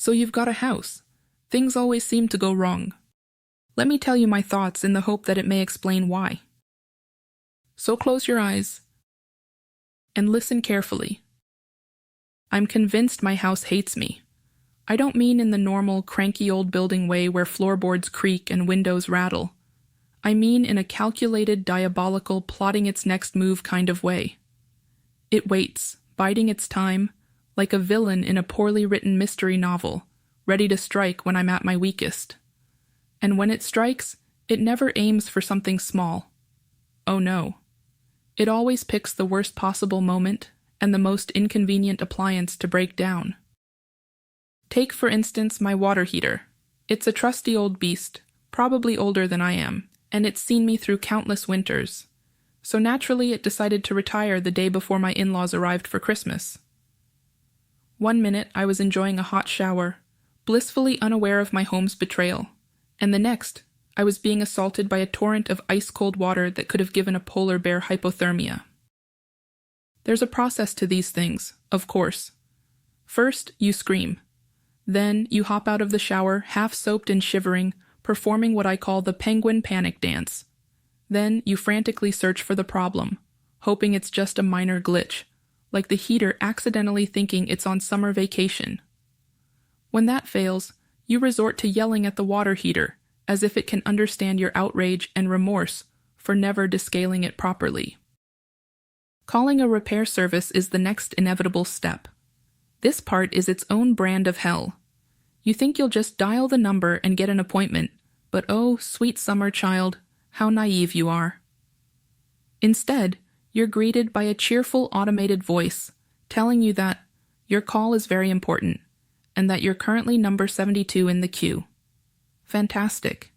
So you've got a house. Things always seem to go wrong. Let me tell you my thoughts in the hope that it may explain why. So close your eyes and listen carefully. I'm convinced my house hates me. I don't mean in the normal cranky-old-building way where floorboards creak and windows rattle. I mean in a calculated, diabolical, plotting its next move kind of way. It waits, biding its time, like a villain in a poorly written mystery novel, ready to strike when I'm at my weakest. And when it strikes, it never aims for something small. Oh no. It always picks the worst possible moment and the most inconvenient appliance to break down. Take, for instance, my water heater. It's a trusty old beast, probably older than I am, and it's seen me through countless winters. So naturally it decided to retire the day before my in-laws arrived for Christmas. One minute I was enjoying a hot shower, blissfully unaware of my home's betrayal, and the next I was being assaulted by a torrent of ice-cold water that could have given a polar bear hypothermia. There's a process to these things, of course. First, you scream. Then, you hop out of the shower, half-soaped and shivering, performing what I call the penguin panic dance. Then, you frantically search for the problem, hoping it's just a minor glitch, like the heater accidentally thinking it's on summer vacation. When that fails, you resort to yelling at the water heater, as if it can understand your outrage and remorse for never descaling it properly. Calling a repair service is the next inevitable step. This part is its own brand of hell. You think you'll just dial the number and get an appointment, but oh, sweet summer child, how naive you are. Instead, you're greeted by a cheerful automated voice telling you that your call is very important and that you're currently number 72 in the queue. Fantastic.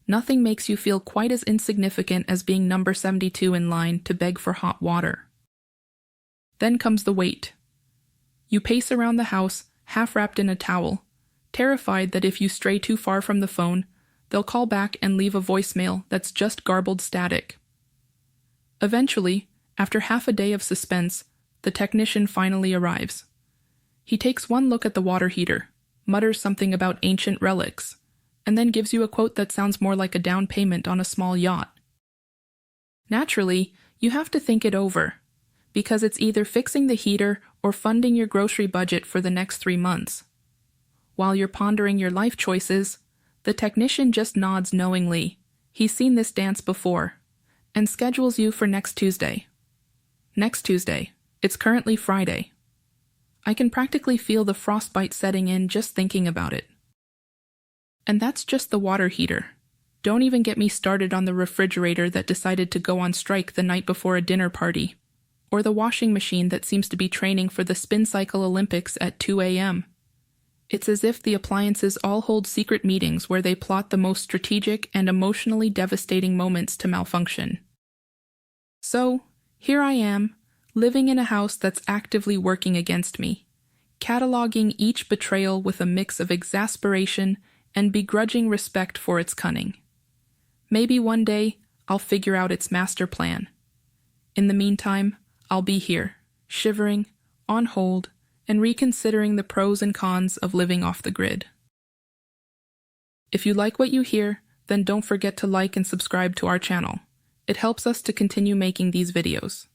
Nothing makes you feel quite as insignificant as being number 72 in line to beg for hot water. Then comes the wait. You pace around the house, half wrapped in a towel, terrified that if you stray too far from the phone, they'll call back and leave a voicemail that's just garbled static. Eventually, after half a day of suspense, the technician finally arrives. He takes one look at the water heater, mutters something about ancient relics, and then gives you a quote that sounds more like a down payment on a small yacht. Naturally, you have to think it over, because it's either fixing the heater or funding your grocery budget for the next 3 months. While you're pondering your life choices, the technician just nods knowingly. He's seen this dance before, and schedules you for next Tuesday. Next Tuesday. It's currently Friday. I can practically feel the frostbite setting in just thinking about it. And that's just the water heater. Don't even get me started on the refrigerator that decided to go on strike the night before a dinner party, or the washing machine that seems to be training for the spin cycle Olympics at 2 a.m. It's as if the appliances all hold secret meetings where they plot the most strategic and emotionally devastating moments to malfunction. So, here I am, living in a house that's actively working against me, cataloging each betrayal with a mix of exasperation and begrudging respect for its cunning. Maybe one day, I'll figure out its master plan. In the meantime, I'll be here, shivering, on hold, and reconsidering the pros and cons of living off the grid. If you like what you hear, then don't forget to like and subscribe to our channel. It helps us to continue making these videos.